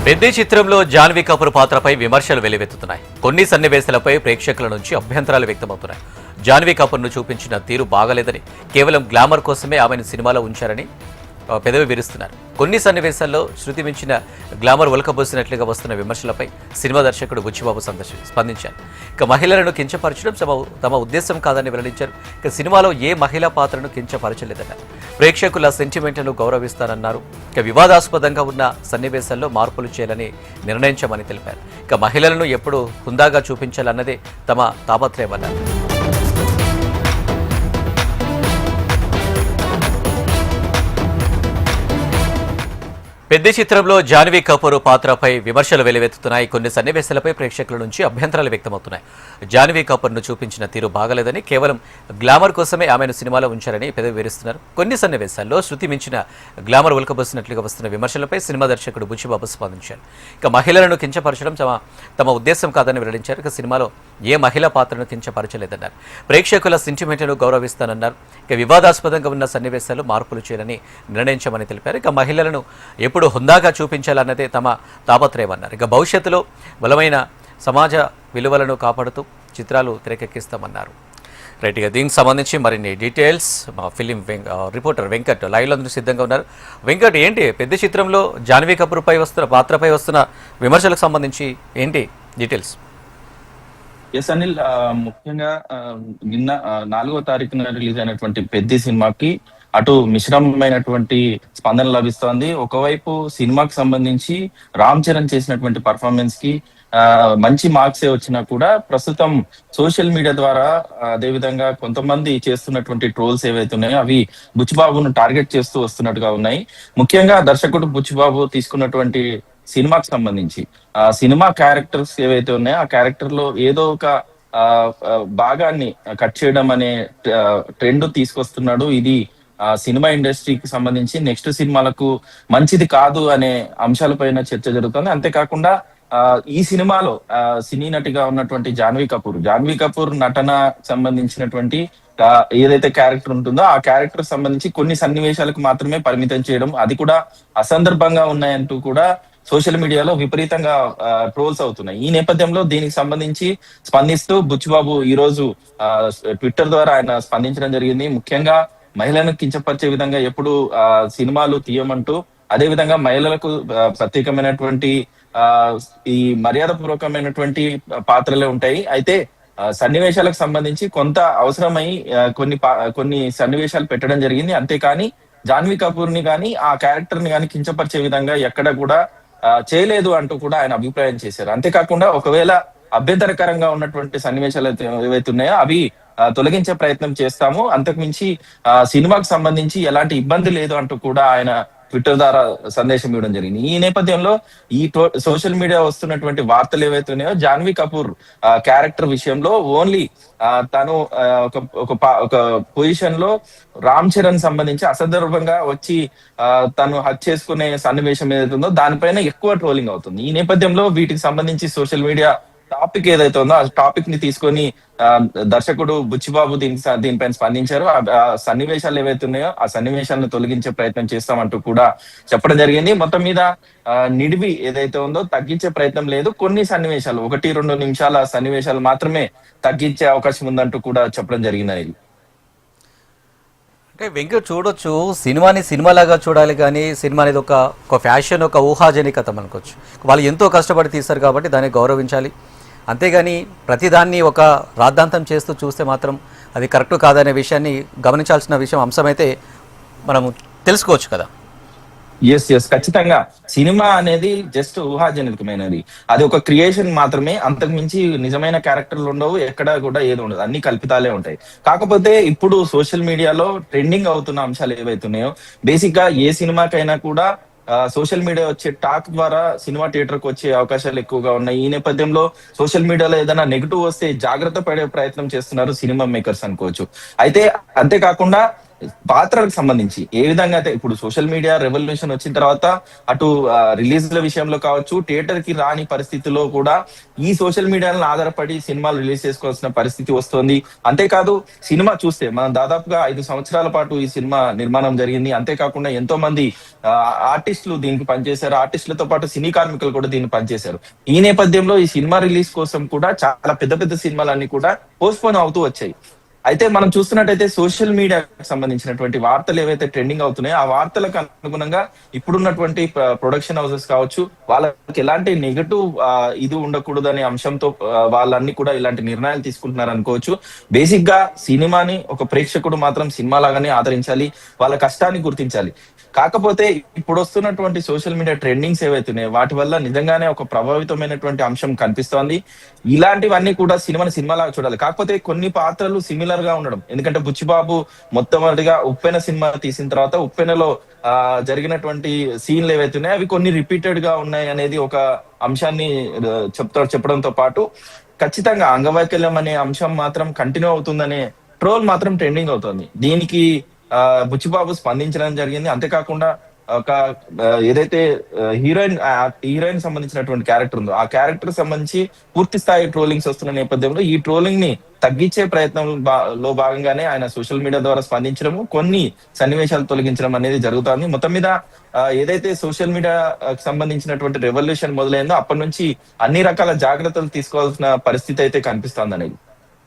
పెద్ద చిత్రంలో జాన్వీ కపూర్ పాత్రపై విమర్శలు వెల్లువెత్తుతున్నాయి. కొన్ని సన్నివేశాలపై ప్రేక్షకుల నుంచి అభ్యంతరాలు వ్యక్తమవుతున్నాయి. జాన్వీ కపూర్ను చూపించిన తీరు బాగలేదని, కేవలం గ్లామర్ కోసమే ఆమెను సినిమాలో ఉంచారని పెదవి విరుస్తున్నారు. కొన్ని సన్నివేశాల్లో శృతి మించిన గ్లామర్ ఒలకబోసినట్లుగా వస్తున్న విమర్శలపై సినిమా దర్శకుడు బుచ్చిబాబు స్పందించారు. ఇక మహిళలను కించపరచడం తమ ఉద్దేశం కాదని వెల్లడించారు. ఇక సినిమాలో ఏ మహిళా పాత్రను కించపరచలేదన్నారు. ప్రేక్షకుల సెంటిమెంట్లను గౌరవిస్తానన్నారు. ఇక వివాదాస్పదంగా ఉన్న సన్నివేశాల్లో మార్పులు చేయాలని నిర్ణయించామని తెలిపారు. ఇక మహిళలను ఎప్పుడు హుందాగా చూపించాలన్నదే తమ తాపత్రయమన్నారు. పెద్ద చిత్రంలో జాన్వీ కపూర్ పాత్రపై విమర్శలు వెల్లువెత్తుతున్నాయి. కొన్ని సన్నివేశాలపై ప్రేక్షకుల నుంచి అభ్యంతరాలు వ్యక్తమవుతున్నాయి. జాన్వీ కపూర్ను చూపించిన తీరు బాగలేదని, కేవలం గ్లామర్ కోసమే ఆమెను సినిమాలో ఉంచారని పెదవి విరుస్తున్నారు. కొన్ని సన్నివేశాల్లో శృతి మించిన గ్లామర్ ఉల్కబోసినట్లుగా వస్తున్న విమర్శలపై సినిమా దర్శకుడు బుచ్చిబాబు స్పందించారు. ఇక మహిళలను కించపరచడం తమ ఉద్దేశం కాదని వెల్లడించారు. ఇక సినిమాలో ఏ మహిళా పాత్రను కించపరచలేదన్నారు. ప్రేక్షకుల సెంటిమెంట్ను గౌరవిస్తానన్నారు. ఇక వివాదాస్పదంగా ఉన్న సన్నివేశాలు మార్పులు చేయాలని నిర్ణయించామని తెలిపారు. ఇక మహిళలను ఎప్పుడు హుందాగా చూపించాలన్నదే తమ తాపత్రయమన్నారు. ఇక భవిష్యత్తులో బలమైన సమాజ విలువలను కాపాడుతూ చిత్రాలు తెరకెక్కిస్తామన్నారు. రైట్గా దీనికి సంబంధించి మరిన్ని డీటెయిల్స్ మా ఫిలిం రిపోర్టర్ వెంకట్ లైవ్లో సిద్ధంగా ఉన్నారు. వెంకట్, ఏంటి పెద్ద చిత్రంలో జాన్వీ కపూర్పై వస్తున్న పాత్రపై వస్తున్న విమర్శలకు సంబంధించి ఏంటి డీటెయిల్స్? ఎస్ అనిల్, ముఖ్యంగా నిన్న 4వ తారీఖున రిలీజ్ అయినటువంటి పెద్ద సినిమాకి అటు మిశ్రమమైనటువంటి స్పందన లభిస్తోంది. ఒకవైపు సినిమాకి సంబంధించి రామ్ చరణ్ చేసినటువంటి పర్ఫార్మెన్స్ కి మంచి మార్క్సే వచ్చినా కూడా ప్రస్తుతం సోషల్ మీడియా ద్వారా అదేవిధంగా కొంతమంది చేస్తున్నటువంటి ట్రోల్స్ ఏవైతే ఉన్నాయో అవి బుచ్చిబాబును టార్గెట్ చేస్తూ వస్తున్నట్టుగా ఉన్నాయి. ముఖ్యంగా దర్శకుడు బుచ్చిబాబు తీసుకున్నటువంటి సినిమాకి సంబంధించి సినిమా క్యారెక్టర్స్ ఏవైతే ఉన్నాయో ఆ క్యారెక్టర్ లో ఏదో ఒక భాగాన్ని కట్ చేయడం అనే ట్రెండ్ తీసుకొస్తున్నాడు. ఇది సినిమా ఇండస్ట్రీకి సంబంధించి నెక్స్ట్ సినిమాలకు మంచిది కాదు అనే అంశాలపైన చర్చ జరుగుతుంది. అంతేకాకుండా ఈ సినిమాలో సినీ నటిగా ఉన్నటువంటి జాన్వీ కపూర్ నటన సంబంధించినటువంటి ఏదైతే క్యారెక్టర్ ఉంటుందో ఆ క్యారెక్టర్ సంబంధించి కొన్ని సన్నివేశాలకు మాత్రమే పరిమితం చేయడం, అది కూడా అసందర్భంగా ఉన్నాయంటూ కూడా సోషల్ మీడియాలో విపరీతంగా ట్రోల్స్ అవుతున్నాయి. ఈ నేపథ్యంలో దీనికి సంబంధించి స్పందిస్తూ బుచ్చిబాబు ఈ రోజు ట్విట్టర్ ద్వారా ఆయన స్పందించడం జరిగింది. ముఖ్యంగా మహిళలను కించపరిచే విధంగా ఎప్పుడు సినిమాలు తీయమంటూ, అదే విధంగా మహిళలకు ప్రత్యేకమైనటువంటి ఈ మర్యాదపూర్వకమైనటువంటి పాత్రలే ఉంటాయి. అయితే సన్నివేశాలకు సంబంధించి కొంత అవసరమై కొన్ని సన్నివేశాలు పెట్టడం జరిగింది. అంతేకాని జాన్వీ కపూర్ ని కానీ ఆ క్యారెక్టర్ ని కానీ కించపరిచే విధంగా ఎక్కడ కూడా చేయలేదు అంటూ కూడా ఆయన అభిప్రాయం చేశారు. అంతేకాకుండా ఒకవేళ అభ్యంతరకరంగా ఉన్నటువంటి సన్నివేశాలు ఏవైతే ఉన్నాయో అవి తొలగించే ప్రయత్నం చేస్తాము, అంతకుమించి సినిమాకు సంబంధించి ఎలాంటి ఇబ్బంది లేదు అంటూ కూడా ఆయన ట్విట్టర్ ద్వారా సందేశం ఇవ్వడం జరిగింది. ఈ నేపథ్యంలో ఈ సోషల్ మీడియా వస్తున్నటువంటి వార్తలు ఏవైతే ఉన్నాయో జాన్వీ కపూర్ క్యారెక్టర్ విషయంలో ఓన్లీ తను ఒక పొజిషన్ లో రామ్ చరణ్ సంబంధించి అసందర్భంగా వచ్చి తను హక్ చేసుకునే సన్నివేశం ఏదైతే ఉందో దానిపైన ఎక్కువ ట్రోలింగ్ అవుతుంది. ఈ నేపథ్యంలో వీటికి సంబంధించి సోషల్ మీడియా టాపిక్ ఏదైతే ఉందో ఆ టాపిక్ ని తీసుకొని దర్శకుడు బుచ్చిబాబు దీనిపైన స్పందించారు. ఆ సన్నివేశాలు ఏవైతే ఉన్నాయో ఆ సన్నివేశాలను తొలగించే ప్రయత్నం చేస్తామంటూ కూడా చెప్పడం జరిగింది. మొత్తం మీద నిడివి ఏదైతే ఉందో తగ్గించే ప్రయత్నం లేదు, కొన్ని సన్నివేశాలు 1-2 నిమిషాల సన్నివేశాలు మాత్రమే తగ్గించే అవకాశం ఉందంటూ కూడా చెప్పడం జరిగింది. అనేది అంటే వెంకట్, చూడొచ్చు సినిమాని సినిమాలాగా చూడాలి, కానీ సినిమా అనేది ఒక ఫ్యాషన్, ఒక ఊహాజనికత అనుకోవచ్చు. వాళ్ళు ఎంతో కష్టపడి తీస్తారు కాబట్టి దాన్ని గౌరవించాలి. అంతేగాని ప్రతిదాన్ని ఒక రాద్ధాంతం చేస్తూ చూస్తే మాత్రం అది కరెక్ట్ కాదనే విషయాన్ని గమనించాల్సిన అంశమైతే మనం తెలుసుకోవచ్చు కదా. ఎస్ ఖచ్చితంగా సినిమా అనేది జస్ట్ ఊహాజనితమైనది, అది ఒక క్రియేషన్ మాత్రమే, అంతకు మించి నిజమైన క్యారెక్టర్లు ఉండవు, ఎక్కడ కూడా ఏది ఉండదు, అన్ని కల్పితాలే ఉంటాయి. కాకపోతే ఇప్పుడు సోషల్ మీడియాలో ట్రెండింగ్ అవుతున్న అంశాలు ఏవైతే ఉన్నాయో బేసిక్ గా ఏ సినిమాకైనా కూడా సోషల్ మీడియా వచ్చే టాక్ ద్వారా సినిమా థియేటర్ కు వచ్చే అవకాశాలు ఎక్కువగా ఉన్నాయి. ఈ నేపథ్యంలో సోషల్ మీడియాలో ఏదైనా నెగిటివ్ వస్తే జాగ్రత్త పడే ప్రయత్నం చేస్తున్నారు సినిమా మేకర్స్ అనుకోవచ్చు. అయితే అంతేకాకుండా పాత్రలకు సంబంధించి ఏ విధంగా అయితే ఇప్పుడు సోషల్ మీడియా రెవల్యూషన్ వచ్చిన తర్వాత అటు రిలీజ్ల విషయంలో కావచ్చు, థియేటర్ కి రాని పరిస్థితిలో కూడా ఈ సోషల్ మీడియాలను ఆధారపడి సినిమాలు రిలీజ్ చేసుకోవాల్సిన పరిస్థితి వస్తుంది. అంతేకాదు సినిమా చూస్తే మనం దాదాపుగా 5 సంవత్సరాల పాటు ఈ సినిమా నిర్మాణం జరిగింది. అంతేకాకుండా ఎంతో మంది ఆర్టిస్టులు దీనికి పనిచేశారు. ఆర్టిస్టులతో పాటు సినీ కార్మికులు కూడా దీన్ని పనిచేశారు. ఈ నేపథ్యంలో ఈ సినిమా రిలీజ్ కోసం కూడా చాలా పెద్ద పెద్ద సినిమాలన్నీ కూడా పోస్ట్పోన్ అవుతూ వచ్చాయి. అయితే మనం చూస్తున్నట్టయితే సోషల్ మీడియాకి సంబంధించినటువంటి వార్తలు ఏవైతే ట్రెండింగ్ అవుతున్నాయో ఆ వార్తలకు అనుగుణంగా ఇప్పుడున్నటువంటి ప్రొడక్షన్ హౌసెస్ కావచ్చు, వాళ్ళకి ఎలాంటి నెగటివ్ ఇది ఉండకూడదు అనే అంశంతో వాళ్ళన్ని కూడా ఇలాంటి నిర్ణయాలు తీసుకుంటున్నారు అనుకోవచ్చు. బేసిక్ గా సినిమాని ఒక ప్రేక్షకుడు మాత్రం సినిమా లాగానే ఆదరించాలి, వాళ్ళ కష్టాన్ని గుర్తించాలి. కాకపోతే ఇప్పుడు వస్తున్నటువంటి సోషల్ మీడియా ట్రెండింగ్స్ ఏవైతున్నాయో వాటి వల్ల నిజంగానే ఒక ప్రభావితమైనటువంటి అంశం కనిపిస్తోంది. ఇలాంటివన్నీ కూడా సినిమాలాగా చూడాలి. కాకపోతే కొన్ని పాత్రలు సిమిలర్ గా ఉండడం, ఎందుకంటే బుచ్చిబాబు మొట్టమొదటిగా ఉప్పెన సినిమా తీసిన తర్వాత ఉప్పెనలో జరిగినటువంటి సీన్లు ఏవైతున్నాయో అవి కొన్ని రిపీటెడ్ గా ఉన్నాయి అనేది ఒక అంశాన్ని చెప్పడంతో పాటు ఖచ్చితంగా అంగవైకల్యం అనే అంశం మాత్రం కంటిన్యూ అవుతుందనే ట్రోల్ మాత్రం ట్రెండింగ్ అవుతుంది. దీనికి బుచ్చిబాబు స్పందించడం జరిగింది. అంతేకాకుండా ఒక ఏదైతే హీరోయిన్ సంబంధించినటువంటి క్యారెక్టర్ ఉందో ఆ క్యారెక్టర్ సంబంధించి పూర్తి స్థాయి ట్రోలింగ్స్ వస్తున్న నేపథ్యంలో ఈ ట్రోలింగ్ ని తగ్గించే ప్రయత్నంలో భాగంగానే ఆయన సోషల్ మీడియా ద్వారా స్పందించడము, కొన్ని సన్నివేశాలు తొలగించడం అనేది జరుగుతుంది. మొత్తం మీద ఏదైతే సోషల్ మీడియా సంబంధించినటువంటి రెవల్యూషన్ మొదలైందో అప్పటి నుంచి అన్ని రకాల జాగ్రత్తలు తీసుకోవాల్సిన పరిస్థితి అయితే కనిపిస్తుంది అనేది.